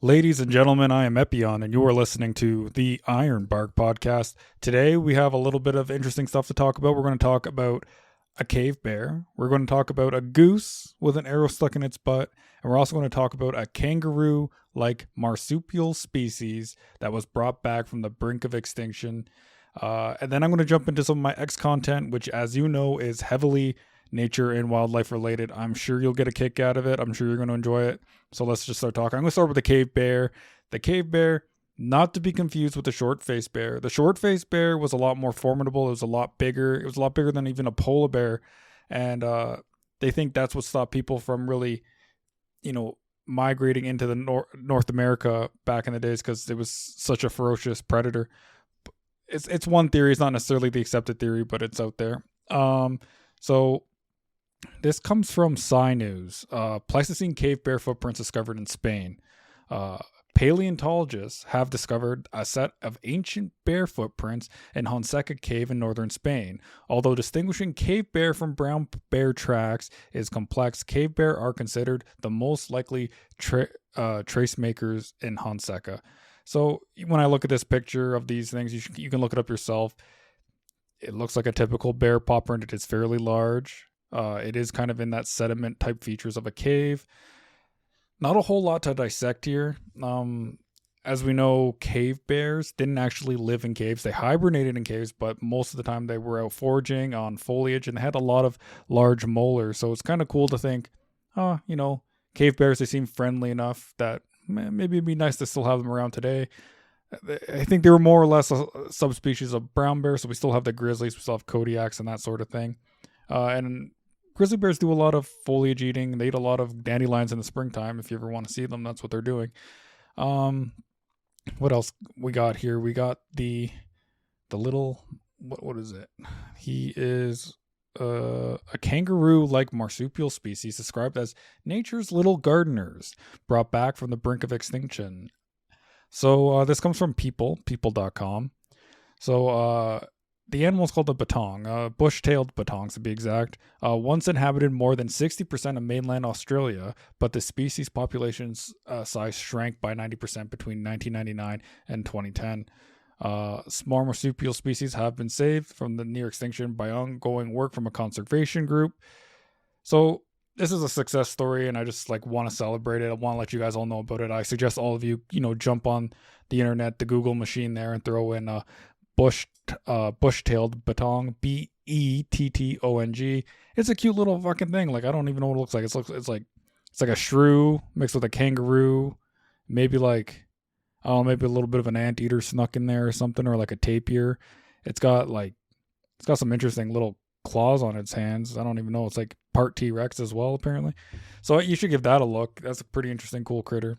Ladies and gentlemen, I am Epion, and you are listening to the Iron Bark Podcast. Today, we have a little bit of interesting stuff to talk about. We're going to talk about a cave bear. We're going to talk about a goose with an arrow stuck in its butt. And we're also going to talk about a kangaroo like marsupial species that was brought back from the brink of extinction. And then I'm going to jump into some of my X content, which, as you know, is heavily nature and wildlife related. I'm sure you'll get a kick out of it. I'm sure you're going to enjoy it. So let's just start talking. I'm going to start with the cave bear. The cave bear, not to be confused with the short-faced bear. The short-faced bear was a lot more formidable. It was a lot bigger. It was a lot bigger than even a polar bear. And they think that's what stopped people from really, migrating into the North America back in the days, because it was such a ferocious predator. It's one theory. It's not necessarily the accepted theory, but it's out there. So this comes from Sci News. Pleistocene cave bear footprints discovered in Spain. Paleontologists have discovered a set of ancient bear footprints in Honseca Cave in northern Spain. Although distinguishing cave bear from brown bear tracks is complex, cave bear are considered the most likely trace makers in Honseca. So when I look at this picture of these things, you can look it up yourself. It looks like a typical bear paw print. It is fairly large. It is kind of in that sediment type features of a cave. Not a whole lot to dissect here. As we know, cave bears didn't actually live in caves. They hibernated in caves, but most of the time they were out foraging on foliage, and they had a lot of large molars. So it's kind of cool to think, cave bears, they seem friendly enough that maybe it'd be nice to still have them around today. I think they were more or less a subspecies of brown bear, so we still have the grizzlies, we still have Kodiaks and that sort of thing. And grizzly bears do a lot of foliage eating. They eat a lot of dandelions in the springtime. If you ever want to see them, that's what they're doing. What else we got here? We got the little, what is it? He is a kangaroo-like marsupial species described as nature's little gardeners, brought back from the brink of extinction. So this comes from people.com. So the animal is called a bettong, bush-tailed bettongs to be exact. Once inhabited more than 60% of mainland Australia, but the species population size shrank by 90% between 1999 and 2010. Small marsupial species have been saved from the near extinction by ongoing work from a conservation group. So this is a success story, and I just want to celebrate it. I want to let you guys all know about it. I suggest all of you, jump on the internet, the Google machine there, and throw in bush-tailed bettong, Bettong. It's a cute little fucking thing. I don't even know what it looks like. It's like a shrew mixed with a kangaroo, maybe maybe a little bit of an anteater snuck in there or something, or like a tapir. It's got some interesting little claws on its hands. I don't even know. It's like part T-Rex as well, apparently. So you should give that a look. That's a pretty interesting, cool critter.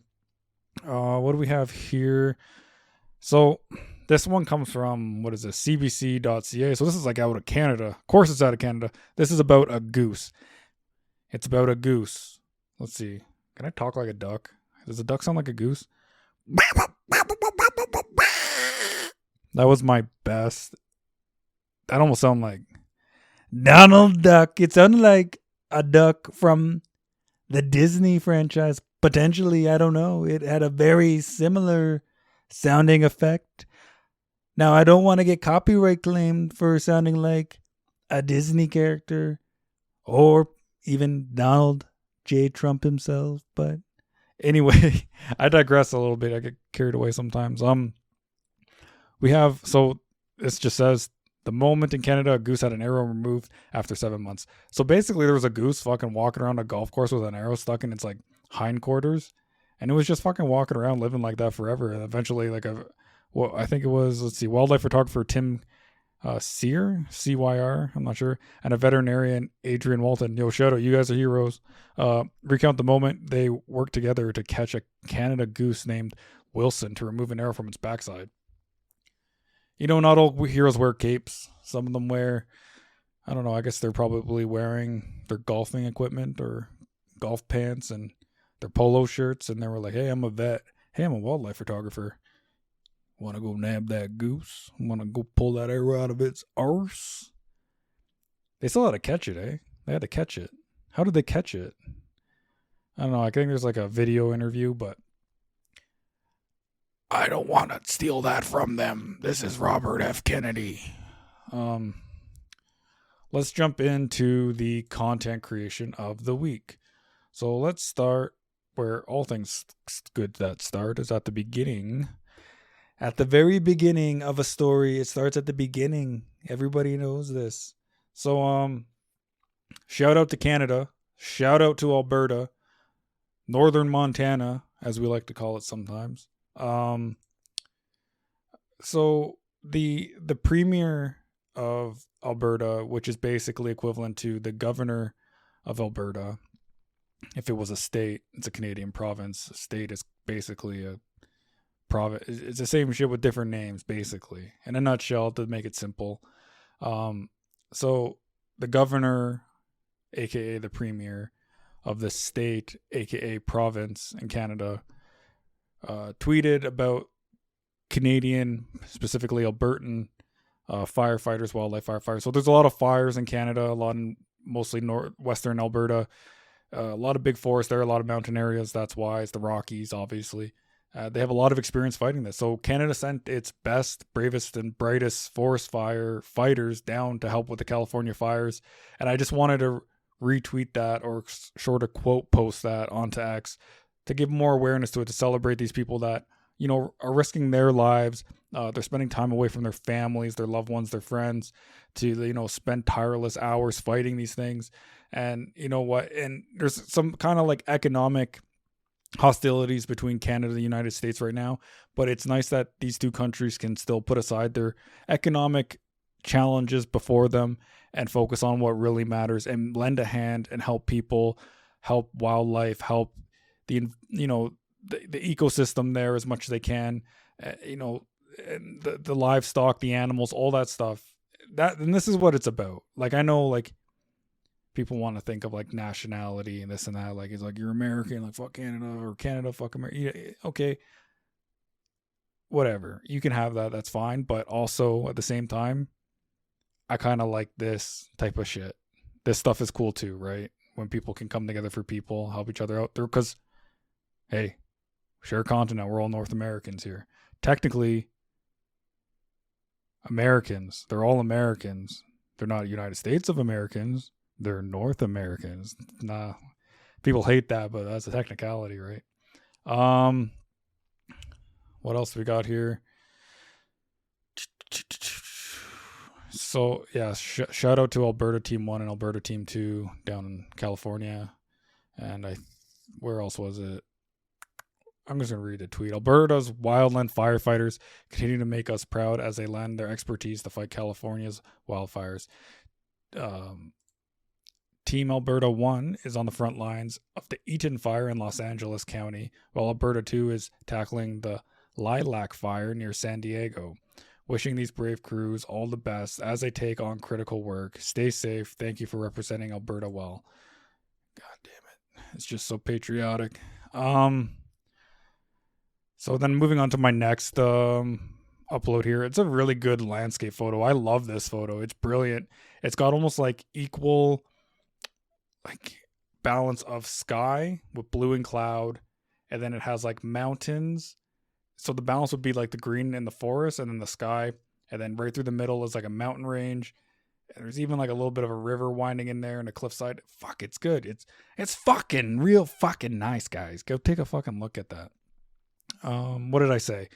What do we have here? So this one comes from, what is this, cbc.ca. So this is out of Canada. Of course it's out of Canada. This is about a goose. It's about a goose. Let's see. Can I talk like a duck? Does a duck sound like a goose? That was my best. That almost sounded like Donald Duck. It sounded like a duck from the Disney franchise. Potentially, I don't know. It had a very similar sounding effect. Now, I don't want to get copyright claimed for sounding like a Disney character or even Donald J. Trump himself. But anyway, I digress a little bit. I get carried away sometimes. This just says, the moment in Canada, a goose had an arrow removed after 7 months. So basically, there was a goose fucking walking around a golf course with an arrow stuck in its hindquarters, and it was just fucking walking around living like that forever. And eventually, I think it was, wildlife photographer Tim Cyr, CYR, I'm not sure, and a veterinarian, Adrian Walton. Yo, shout out, you guys are heroes. Recount the moment they worked together to catch a Canada goose named Wilson to remove an arrow from its backside. Not all heroes wear capes. Some of them wear, I don't know, I guess they're probably wearing their golfing equipment or golf pants and their polo shirts, and they were like, hey, I'm a vet. Hey, I'm a wildlife photographer. Want to go nab that goose? Want to go pull that arrow out of its arse? They still had to catch it, eh? They had to catch it. How did they catch it? I don't know. I think there's a video interview, but I don't want to steal that from them. This is Robert F. Kennedy. Let's jump into the content creation of the week. So let's start where all things good that start is at the beginning. At the very beginning of a story, it starts at the beginning. Everybody knows this. So shout out to Canada, shout out to Alberta, Northern Montana, as we like to call it sometimes. So the premier of Alberta, which is basically equivalent to the governor of Alberta, if it was a state, it's a Canadian province. A state is basically a province. It's the same shit with different names, basically. In a nutshell, to make it simple. So the governor, aka the premier of the state, aka province in Canada, tweeted about Canadian, specifically Albertan, firefighters, wildlife firefighters. So there's a lot of fires in Canada, a lot in mostly western Alberta, a lot of big forests there, a lot of mountain areas. That's why it's the Rockies, obviously. They have a lot of experience fighting this. So Canada sent its best, bravest, and brightest forest fire fighters down to help with the California fires. And I just wanted to retweet that or sort of quote post that onto X to give more awareness to it, to celebrate these people that, you know, are risking their lives. They're spending time away from their families, their loved ones, their friends, to, you know, spend tireless hours fighting these things. And you know what? And there's some kind of like economic hostilities between Canada and the United States right now, but it's nice that these two countries can still put aside their economic challenges before them and focus on what really matters and lend a hand and help people, help wildlife, help the, you know, the ecosystem there as much as they can, you know, and the livestock, the animals, all that stuff. And this is what it's about. Like, I know, like, people want to think of like nationality and this and that. Like, it's like, you're American, like fuck Canada, or Canada, fuck America. Okay. Whatever. You can have that. That's fine. But also at the same time, I kind of like this type of shit. This stuff is cool too, right? When people can come together for people, help each other out there. Because, hey, share a continent. We're all North Americans here. Technically, Americans. They're all Americans. They're not United States of Americans. They're North Americans. Nah, people hate that, but that's a technicality, right? What else we got here? So yeah, shout out to Alberta Team 1 and Alberta Team 2 down in California. And where else was it? I'm just going to read a tweet. Alberta's wildland firefighters continue to make us proud as they lend their expertise to fight California's wildfires. Team Alberta 1 is on the front lines of the Eaton Fire in Los Angeles County, while Alberta 2 is tackling the Lilac Fire near San Diego. Wishing these brave crews all the best as they take on critical work. Stay safe. Thank you for representing Alberta well. God damn it. It's just so patriotic. So then moving on to my next upload here. It's a really good landscape photo. I love this photo. It's brilliant. It's got almost like equal like balance of sky with blue and cloud, and then it has like mountains. So the balance would be like the green in the forest and then the sky, and then right through the middle is like a mountain range. And there's even like a little bit of a river winding in there and a cliffside. Fuck, it's good. It's fucking real fucking nice, guys. Go take a fucking look at that. What did I say?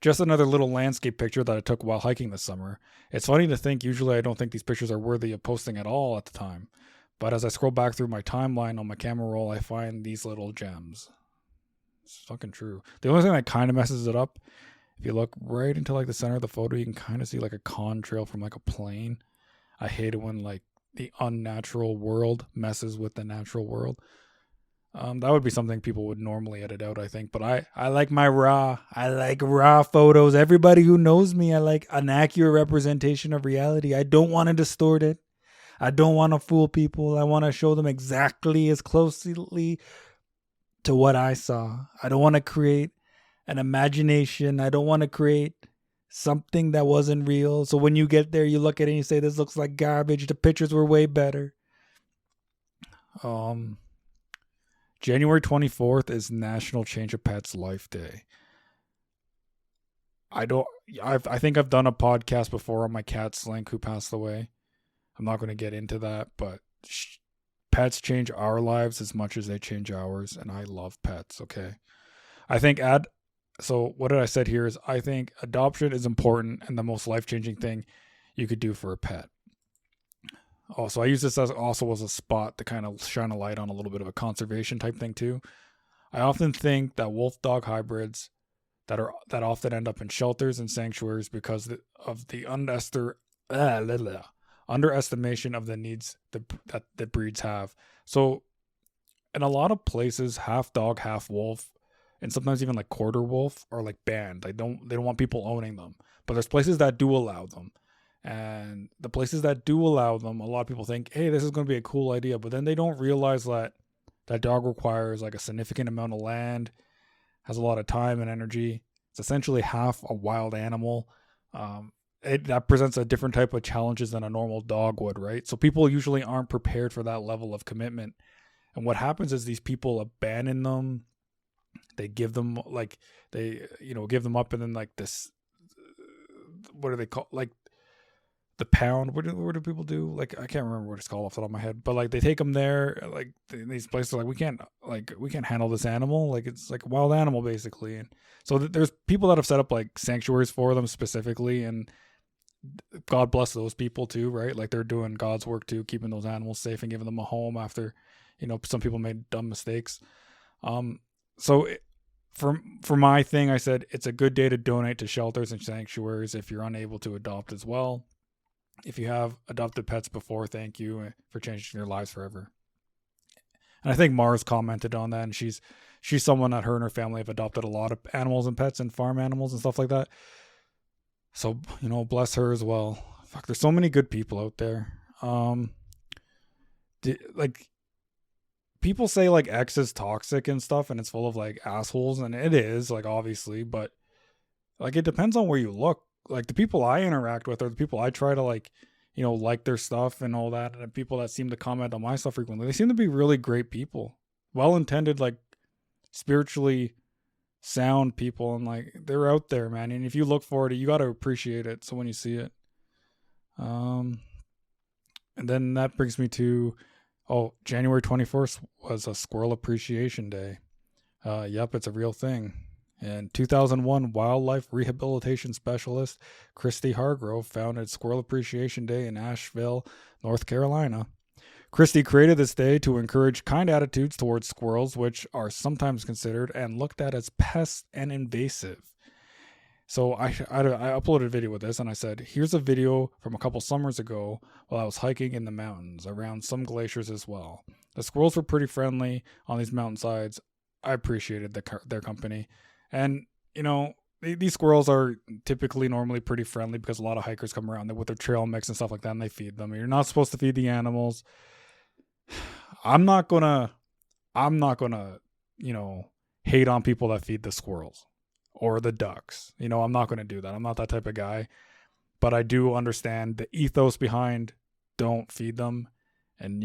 Just another little landscape picture that I took while hiking this summer. It's funny to think, usually I don't think these pictures are worthy of posting at all at the time. But as I scroll back through my timeline on my camera roll, I find these little gems. It's fucking true. The only thing that kind of messes it up, if you look right into like the center of the photo, you can kind of see like a contrail from like a plane. I hate it when like the unnatural world messes with the natural world. That would be something people would normally edit out, I think. But I like my raw. I like raw photos. Everybody who knows me, I like an accurate representation of reality. I don't want to distort it. I don't want to fool people. I want to show them exactly as closely to what I saw. I don't want to create an imagination. I don't want to create something that wasn't real. So when you get there, you look at it and you say, this looks like garbage. The pictures were way better. January 24th is National Change a Pet's Life Day. I don't. I think I've done a podcast before on my cat Slink who passed away. I'm not going to get into that, but pets change our lives as much as they change ours, and I love pets. Okay, I think So what did I said here is I think adoption is important and the most life changing thing you could do for a pet. Also, I use this as also as a spot to kind of shine a light on a little bit of a conservation type thing too. I often think that wolf dog hybrids that often end up in shelters and sanctuaries because of the underestimation of the needs that the breeds have. So, in a lot of places, half dog, half wolf, and sometimes even like quarter wolf are like banned. They don't want people owning them. But there's places that do allow them. And the places that do allow them, a lot of people think, hey, this is going to be a cool idea. But then they don't realize that that dog requires like a significant amount of land, has a lot of time and energy. It's essentially half a wild animal. That presents a different type of challenges than a normal dog would, right? So people usually aren't prepared for that level of commitment. And what happens is these people abandon them. They give them give them up, and then like this, what do they call, like the pound? What do people do? Like I can't remember what it's called off the top of my head, but like they take them there, like these places are like we can't handle this animal, like it's like a wild animal basically. And so there's people that have set up like sanctuaries for them specifically, and God bless those people too, right? Like they're doing God's work too, keeping those animals safe and giving them a home after, some people made dumb mistakes. So for my thing, I said it's a good day to donate to shelters and sanctuaries if you're unable to adopt as well. If you have adopted pets before, thank you for changing their lives forever. And I think Mars commented on that, and she's someone that her and her family have adopted a lot of animals and pets and farm animals and stuff like that. So, bless her as well. Fuck, there's so many good people out there. Like, people say like X is toxic and stuff, and it's full of like assholes, and it is, like, obviously, but like it depends on where you look. Like the people I interact with are the people I try to like their stuff and all that, and the people that seem to comment on my stuff frequently, they seem to be really great people, well-intended, like spiritually sound people, and like they're out there, man. And if you look for it, you got to appreciate it. So when you see it, and then that brings me to January 24th was a Squirrel Appreciation Day. Yep, it's a real thing. In 2001, wildlife rehabilitation specialist Christy Hargrove founded Squirrel Appreciation Day in Asheville, North Carolina. Christy created this day to encourage kind attitudes towards squirrels, which are sometimes considered and looked at as pests and invasive. So I uploaded a video with this, and I said, here's a video from a couple summers ago while I was hiking in the mountains around some glaciers as well. The squirrels were pretty friendly on these mountainsides. I appreciated their company. And, these squirrels are typically normally pretty friendly because a lot of hikers come around with their trail mix and stuff like that, and they feed them. You're not supposed to feed the animals. I'm not gonna, hate on people that feed the squirrels or the ducks. I'm not gonna do that. I'm not that type of guy. But I do understand the ethos behind don't feed them. And,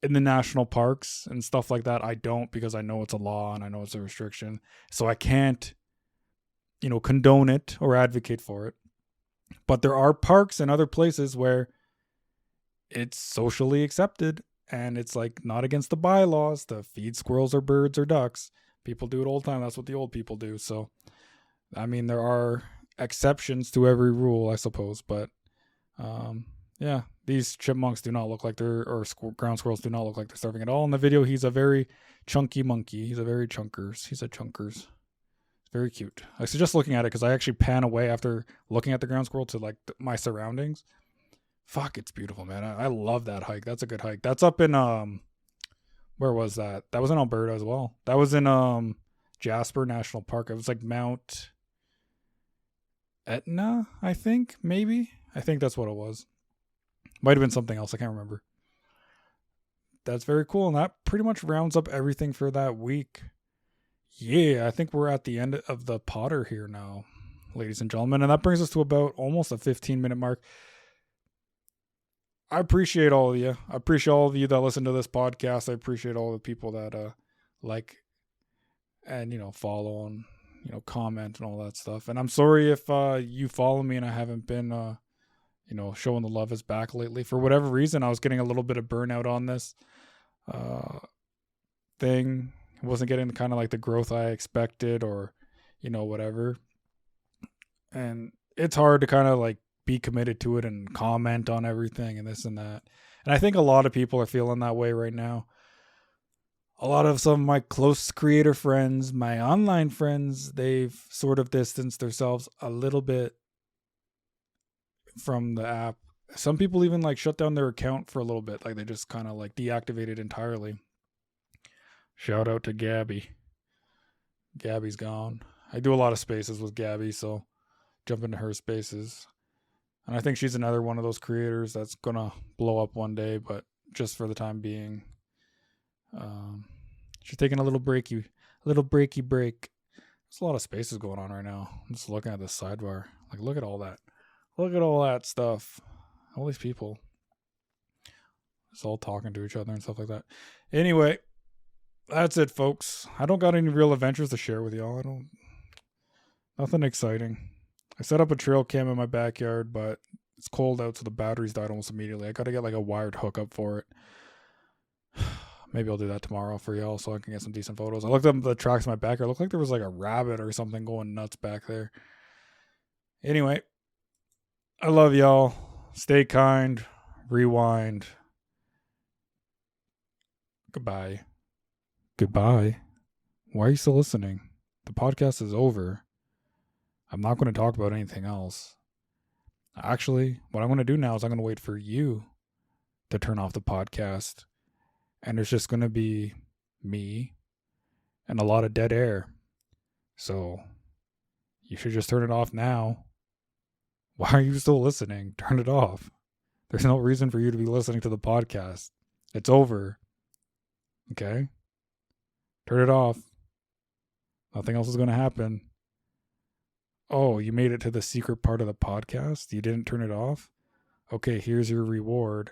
in the national parks and stuff like that, I don't, because I know it's a law and I know it's a restriction. So I can't, condone it or advocate for it. But there are parks and other places where it's socially accepted and it's like not against the bylaws to feed squirrels or birds or ducks. People do it all the time. That's what the old people do. So, I mean, there are exceptions to every rule, I suppose. But, yeah, these chipmunks do not look like ground squirrels do not look like they're starving at all. In the video, he's a very chunky monkey. He's a chunkers. It's very cute. I suggest looking at it because I actually pan away after looking at the ground squirrel to like my surroundings. Fuck, it's beautiful, man. I love that hike. That's a good hike. That's up in where was that? That was in Alberta as well. That was in Jasper National Park. It was like Mount Etna, I think, maybe. I think that's what it was. Might have been something else. I can't remember. That's very cool. And that pretty much rounds up everything for that week. Yeah, I think we're at the end of the Potter here now, ladies and gentlemen. And that brings us to about almost a 15-minute mark. I appreciate all of you. I appreciate all of you that listen to this podcast. I appreciate all the people that like and follow and comment and all that stuff. And I'm sorry if you follow me and I haven't been, showing the love is back lately. For whatever reason, I was getting a little bit of burnout on this thing. I wasn't getting kind of like the growth I expected or, whatever. And it's hard to kind of like be committed to it and comment on everything and this and that. And I think a lot of people are feeling that way right now. A lot of some of my close creator friends, my online friends, they've sort of distanced themselves a little bit from the app. Some people even like shut down their account for a little bit. Like they just kind of like deactivated entirely. Shout out to Gabby. Gabby's gone. I do a lot of spaces with Gabby, so jump into her spaces. And I think she's another one of those creators that's going to blow up one day, but just for the time being. She's taking a little breaky break. There's a lot of spaces going on right now. I'm just looking at this sidebar. Like, look at all that. Look at all that stuff. All these people. It's all talking to each other and stuff like that. Anyway, that's it, folks. I don't got any real adventures to share with y'all. Nothing exciting. I set up a trail cam in my backyard, but it's cold out, so the batteries died almost immediately. I got to get like a wired hookup for it. Maybe I'll do that tomorrow for y'all so I can get some decent photos. I looked up the tracks in my backyard. It looked like there was like a rabbit or something going nuts back there. Anyway, I love y'all. Stay kind. Rewind. Goodbye. Goodbye. Why are you still listening? The podcast is over. I'm not going to talk about anything else. Actually, what I'm going to do now is I'm going to wait for you to turn off the podcast. And there's just going to be me and a lot of dead air. So you should just turn it off now. Why are you still listening? Turn it off. There's no reason for you to be listening to the podcast. It's over. Okay? Turn it off. Nothing else is going to happen. Oh, you made it to the secret part of the podcast? You didn't turn it off? Okay, here's your reward.